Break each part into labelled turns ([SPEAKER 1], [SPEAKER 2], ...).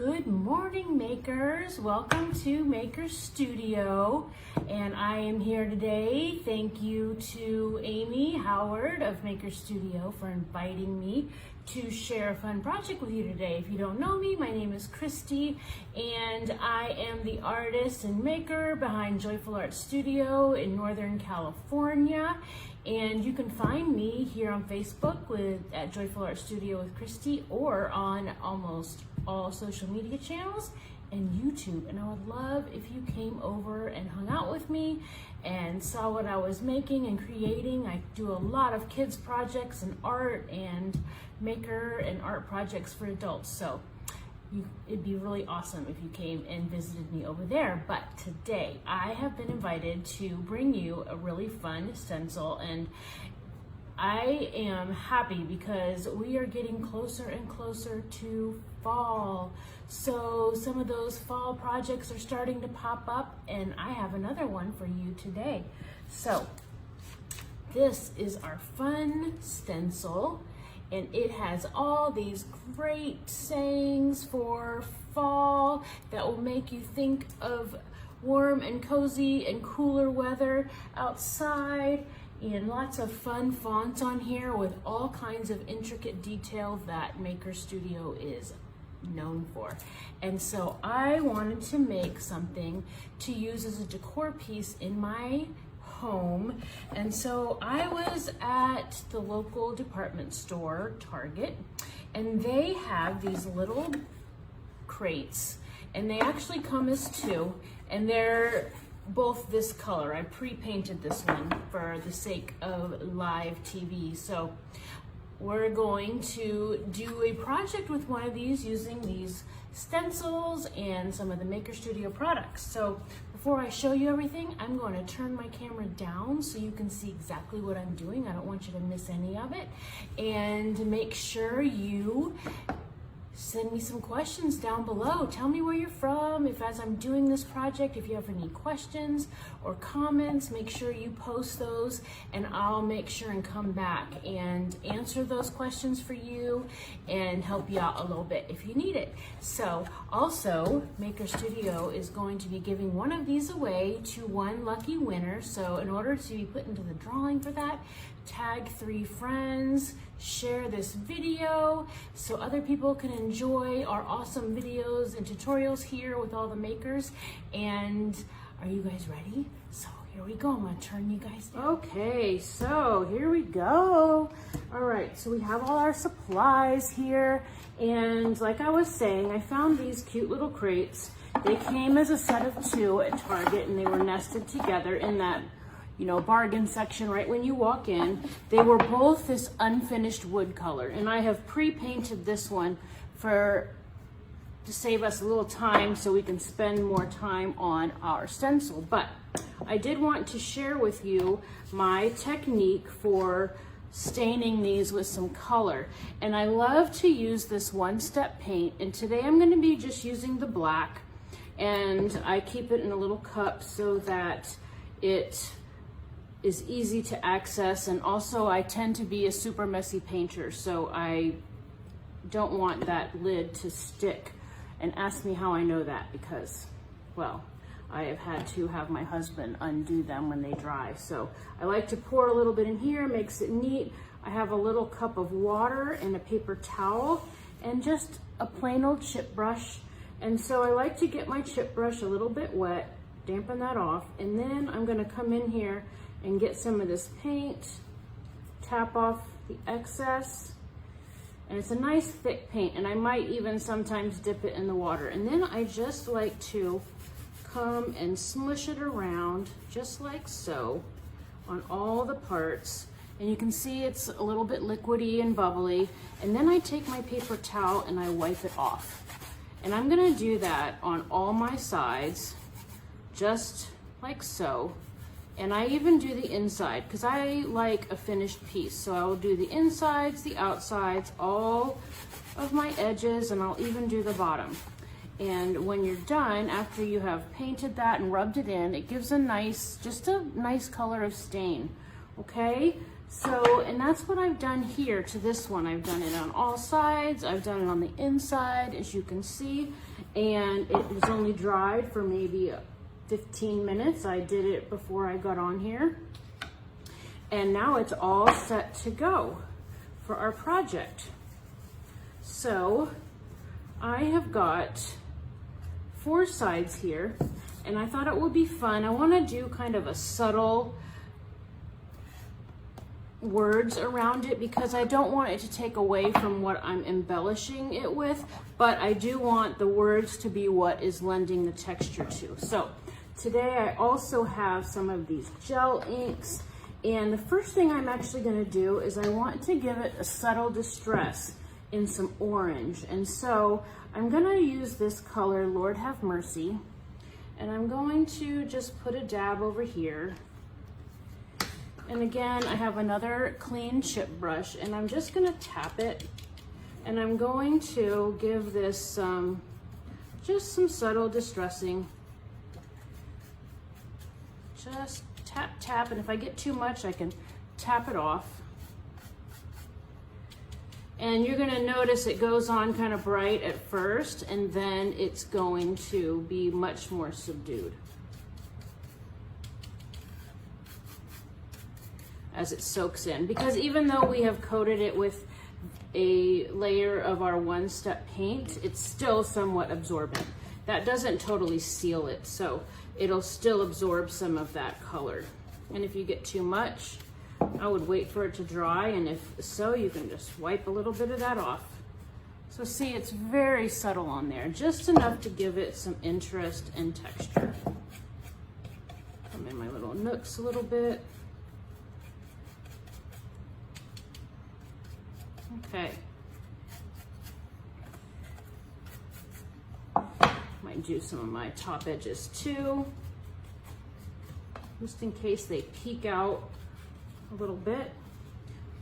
[SPEAKER 1] Good morning, makers. Welcome to Maker Studio, and I am here today. Thank you to Amy Howard of Maker Studio for inviting me to share a fun project with you today. If you don't know me, my name is Christy, and I am the artist and maker behind Joyful Art Studio in Northern California. And you can find me here on Facebook at Joyful Art Studio with Christy, or on almost all social media channels and YouTube. And I would love if you came over and hung out with me and saw what I was making and creating. I do a lot of kids projects and art and maker and art projects for adults. So it'd be really awesome if you came and visited me over there. But today I have been invited to bring you a really fun stencil, and I am happy because we are getting closer and closer to fall. So some of those fall projects are starting to pop up, and I have another one for you today. So this is our fun stencil, and it has all these great sayings for fall that will make you think of warm and cozy and cooler weather outside, and lots of fun fonts on here with all kinds of intricate detail that Maker Studio is known for. And so I wanted to make something to use as a decor piece in my home. And so I was at the local department store, Target, and they have these little crates, and they actually come as two, and they're both this color. I pre-painted this one for the sake of live TV. So we're going to do a project with one of these using these stencils and some of the Maker Studio products. So before I show you everything, I'm going to turn my camera down so you can see exactly what I'm doing. I don't want you to miss any of it. And make sure you send me some questions down below. Tell me where you're from. If as I'm doing this project, if you have any questions or comments, make sure you post those, and I'll make sure and come back and answer those questions for you and help you out a little bit if you need it. So also, Maker Studio is going to be giving one of these away to one lucky winner. So in order to be put into the drawing for that, tag 3 friends, share this video so other people can enjoy our awesome videos and tutorials here with all the makers. And are you guys ready? So here we go. I'm gonna turn you guys down. Okay, so here we go. All right, so we have all our supplies here, and like I was saying, I found these cute little crates. They came as a set of 2 at Target, and they were nested together in that bargain section right when you walk in. They were both this unfinished wood color, and I have pre-painted this one to save us a little time so we can spend more time on our stencil. But I did want to share with you my technique for staining these with some color, and I love to use this one-step paint, and today I'm going to be just using the black, and I keep it in a little cup so that it is easy to access. And also I tend to be a super messy painter, so I don't want that lid to stick. And ask me how I know that, because, well, I have had to have my husband undo them when they dry. So I like to pour a little bit in here, makes it neat. I have a little cup of water and a paper towel and just a plain old chip brush. And so I like to get my chip brush a little bit wet, dampen that off, and then I'm gonna come in here and get some of this paint, tap off the excess, and it's a nice thick paint, and I might even sometimes dip it in the water. And then I just like to come and smush it around just like so on all the parts, and you can see it's a little bit liquidy and bubbly. And then I take my paper towel and I wipe it off, and I'm gonna do that on all my sides just like so. And I even do the inside because I like a finished piece. So I will do the insides, the outsides, all of my edges, and I'll even do the bottom. And when you're done, after you have painted that and rubbed it in, it gives just a nice color of stain, okay? So, and that's what I've done here to this one. I've done it on all sides. I've done it on the inside, as you can see, and it was only dried for maybe 15 minutes. I did it before I got on here. And now it's all set to go for our project. So I have got 4 sides here, and I thought it would be fun. I want to do kind of a subtle words around it because I don't want it to take away from what I'm embellishing it with, but I do want the words to be what is lending the texture to. So today I also have some of these gel inks, and the first thing I'm actually going to do is I want to give it a subtle distress in some orange, and so I'm going to use this color, Lord Have Mercy, and I'm going to just put a dab over here. And again, I have another clean chip brush, and I'm just gonna tap it, and I'm going to give this just some subtle distressing. Just tap, tap, and if I get too much, I can tap it off. And you're gonna notice it goes on kind of bright at first, and then it's going to be much more subdued as it soaks in, because even though we have coated it with a layer of our one-step paint, it's still somewhat absorbent. That doesn't totally seal it, so it'll still absorb some of that color. And if you get too much, I would wait for it to dry, and if so, you can just wipe a little bit of that off. So see, it's very subtle on there, just enough to give it some interest and texture. Come in my little nooks a little bit. Okay. Might do some of my top edges too, just in case they peek out a little bit.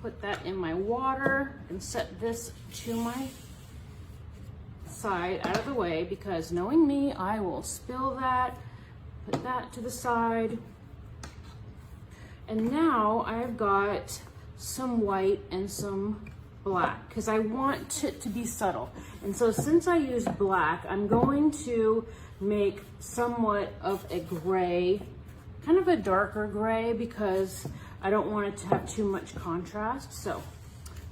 [SPEAKER 1] Put that in my water and set this to my side out of the way, because knowing me, I will spill that. Put that to the side. And now I've got some white and some black, because I want it to be subtle. And so since I use black, I'm going to make somewhat of a gray, kind of a darker gray, because I don't want it to have too much contrast. So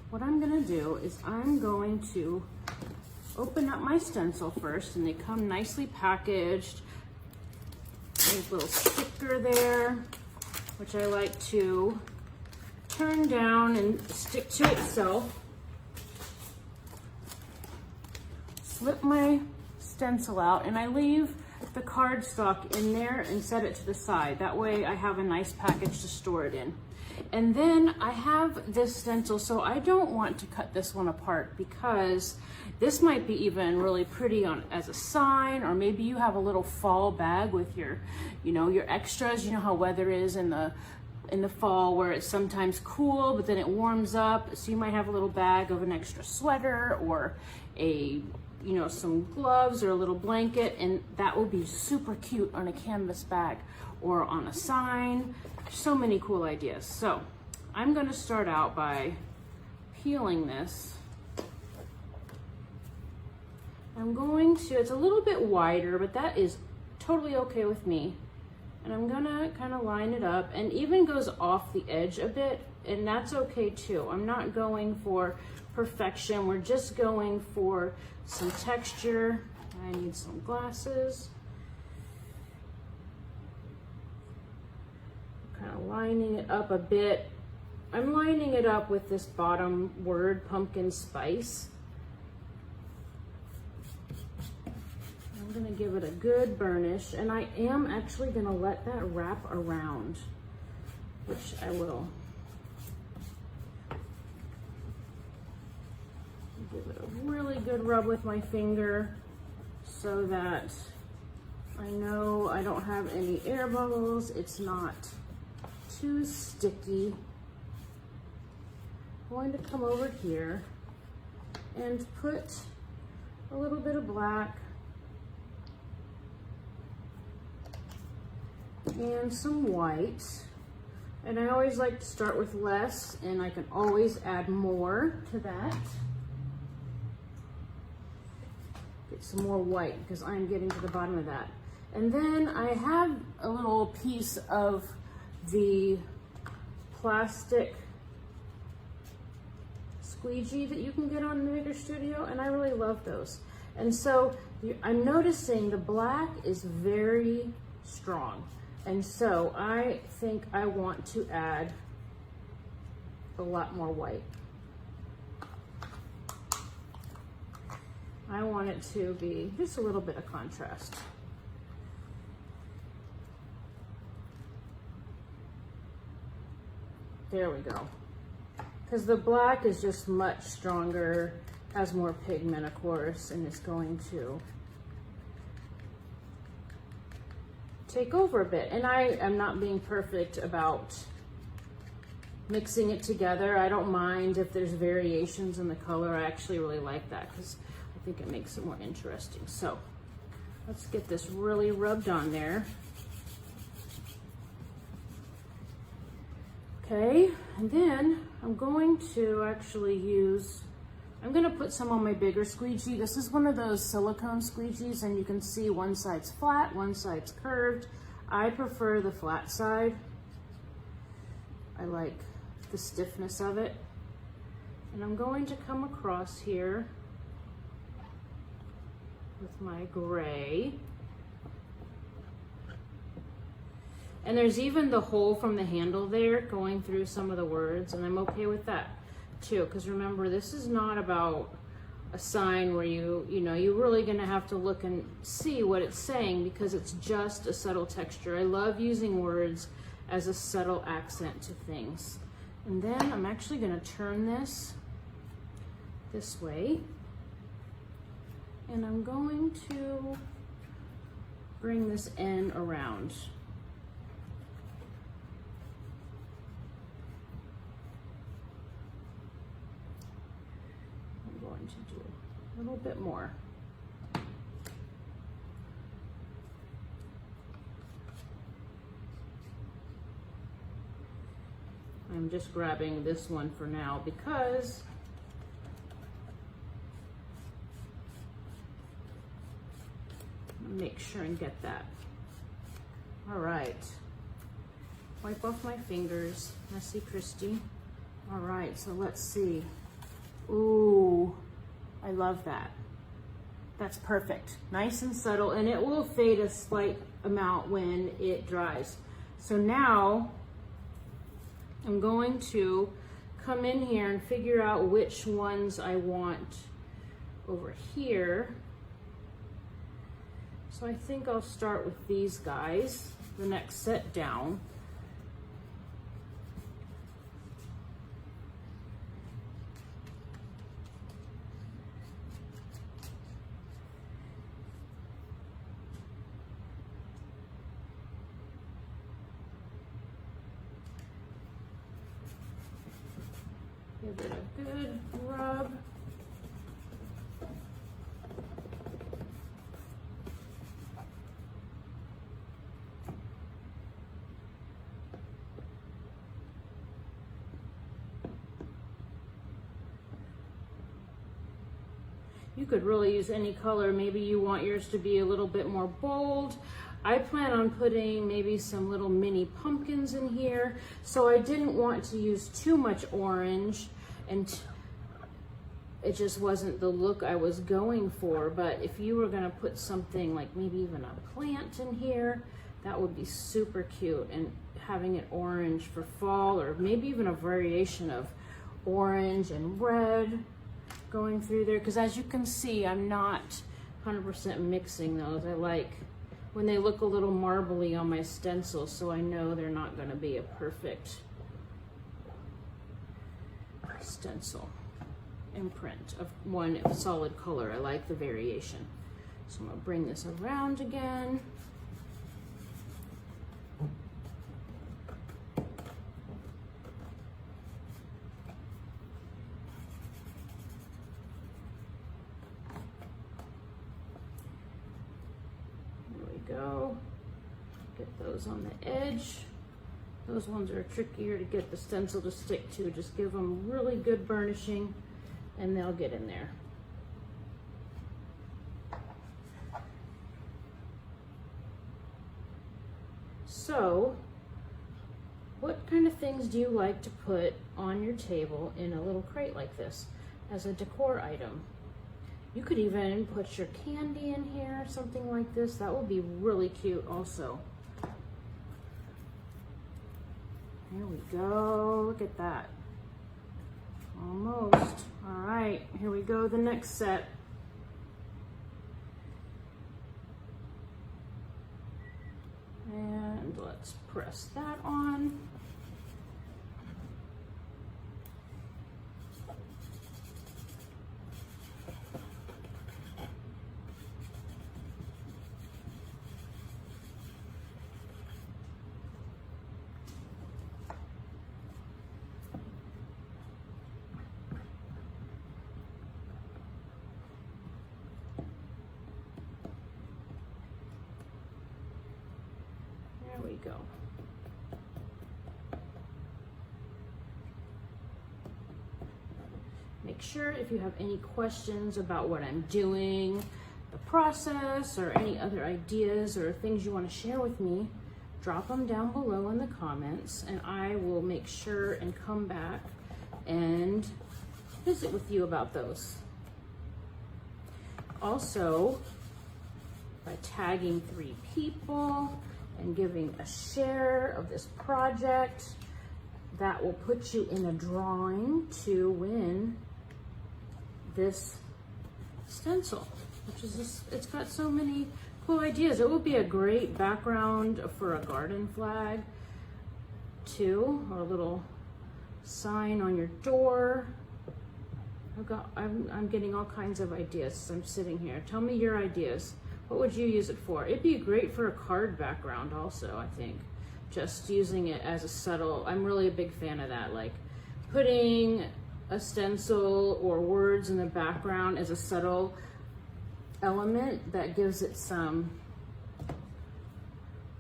[SPEAKER 1] what I'm gonna do is I'm going to open up my stencil first, and they come nicely packaged. There's a little sticker there, which I like to turn down and stick to itself. Slip my stencil out, and I leave the cardstock in there and set it to the side. That way I have a nice package to store it in. And then I have this stencil, so I don't want to cut this one apart, because this might be even really pretty on as a sign, or maybe you have a little fall bag with your, your extras. You know how weather is in the fall, where it's sometimes cool, but then it warms up. So you might have a little bag of an extra sweater, or a, some gloves, or a little blanket, and that will be super cute on a canvas bag or on a sign. So many cool ideas. So I'm going to start out by peeling this. I'm going to, it's a little bit wider, but that is totally okay with me. And I'm gonna kind of line it up, and even goes off the edge a bit, and that's okay too. I'm not going for perfection. We're just going for some texture. I need some glasses. Kind of lining it up a bit. I'm lining it up with this bottom word, pumpkin spice. I'm gonna give it a good burnish, and I am actually gonna let that wrap around, which I will. Give it a really good rub with my finger so that I know I don't have any air bubbles. It's not too sticky. I'm going to come over here and put a little bit of black and some white. And I always like to start with less, and I can always add more to that. Get some more white because I'm getting to the bottom of that. And then I have a little piece of the plastic squeegee that you can get on the Maker Studio, and I really love those. And so I'm noticing the black is very strong. And so I think I want to add a lot more white. I want it to be just a little bit of contrast. There we go. Because the black is just much stronger, has more pigment, of course, and it's going to take over a bit. And I am not being perfect about mixing it together. I don't mind if there's variations in the color. I actually really like that because I think it makes it more interesting. So let's get this really rubbed on there. Okay, and then I'm going to actually I'm gonna put some on my bigger squeegee. This is one of those silicone squeegees, and you can see one side's flat, one side's curved. I prefer the flat side. I like the stiffness of it. And I'm going to come across here with my gray. And there's even the hole from the handle there going through some of the words, and I'm okay with that too, because remember, this is not about a sign where you're really gonna have to look and see what it's saying, because it's just a subtle texture. I love using words as a subtle accent to things. And then I'm actually gonna turn this way, and I'm going to bring this end around. To do a little bit more. I'm just grabbing this one for now because make sure and get that. All right. Wipe off my fingers, messy Christy. All right, so let's see. Ooh, I love that. That's perfect. Nice and subtle, and it will fade a slight amount when it dries. So now I'm going to come in here and figure out which ones I want over here. So I think I'll start with these guys, the next set down. Give it a good rub. You could really use any color. Maybe you want yours to be a little bit more bold. I plan on putting maybe some little mini pumpkins in here. So I didn't want to use too much orange, and it just wasn't the look I was going for. But if you were gonna put something like maybe even a plant in here, that would be super cute. And having it orange for fall, or maybe even a variation of orange and red going through there, because as you can see, I'm not 100% mixing those. I like when they look a little marbly on my stencil, so I know they're not going to be a perfect stencil imprint of one solid color. I like the variation. So I'm going to bring this around again. Go. Get those on the edge. Those ones are trickier to get the stencil to stick to. Just give them really good burnishing and they'll get in there. So, what kind of things do you like to put on your table in a little crate like this as a decor item? You could even put your candy in here, something like this. That would be really cute also. Here we go, look at that. Almost. All right, here we go, the next set. And let's press that on. There we go. Make sure if you have any questions about what I'm doing, the process, or any other ideas or things you want to share with me, drop them down below in the comments and I will make sure and come back and visit with you about those. Also, by tagging 3 people and giving a share of this project, that will put you in a drawing to win this stencil, which is this, it's got so many cool ideas. It will be a great background for a garden flag too, or a little sign on your door. I'm getting all kinds of ideas as I'm sitting here. Tell me your ideas. What would you use it for? It'd be great for a card background also, I think. Just using it as a subtle, I'm really a big fan of that. Like putting a stencil or words in the background as a subtle element that gives it some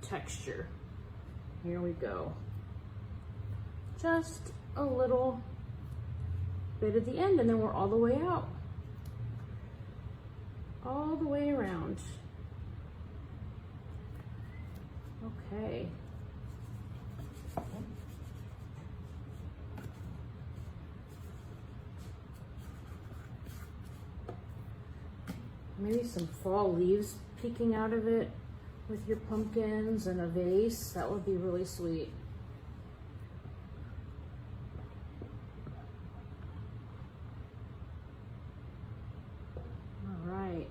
[SPEAKER 1] texture. Here we go. Just a little bit at the end and then we're all the way out. All the way around. Okay. Maybe some fall leaves peeking out of it with your pumpkins and a vase. That would be really sweet. All right.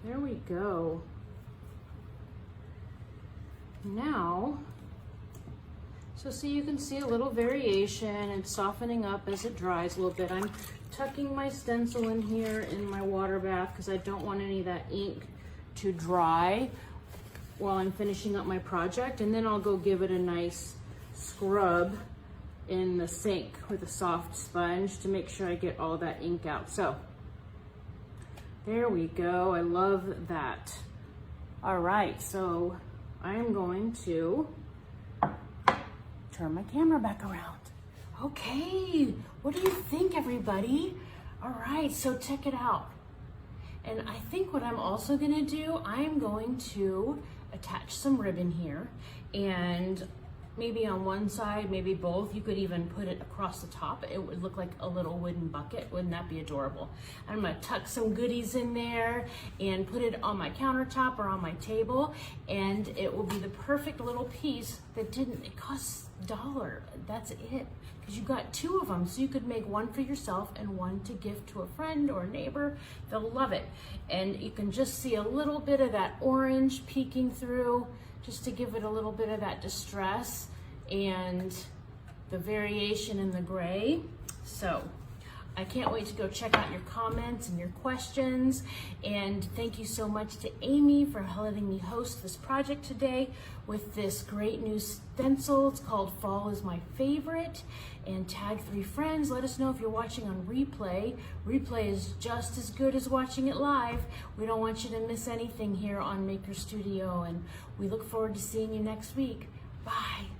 [SPEAKER 1] There we go. Now, so you can see a little variation and softening up as it dries a little bit. I'm tucking my stencil in here in my water bath because I don't want any of that ink to dry while I'm finishing up my project, and then I'll go give it a nice scrub in the sink with a soft sponge to make sure I get all that ink out. So there we go. I love that. All right, so I am going to turn my camera back around. Okay, what do you think, everybody? All right, so check it out. And I think what I'm also gonna do, I'm going to attach some ribbon here, and maybe on one side, maybe both. You could even put it across the top. It would look like a little wooden bucket. Wouldn't that be adorable? I'm gonna tuck some goodies in there and put it on my countertop or on my table, and it will be the perfect little piece that it costs $1. That's it, because you got 2 of them, so you could make one for yourself and one to gift to a friend or a neighbor. They'll love it. And you can just see a little bit of that orange peeking through, just to give it a little bit of that distress and the variation in the gray. So I can't wait to go check out your comments and your questions. And thank you so much to Amy for letting me host this project today with this great new stencil. It's called Fall Is My Favorite. And tag 3 friends. Let us know if you're watching on replay. Replay is just as good as watching it live. We don't want you to miss anything here on Maker Studio, and we look forward to seeing you next week. Bye.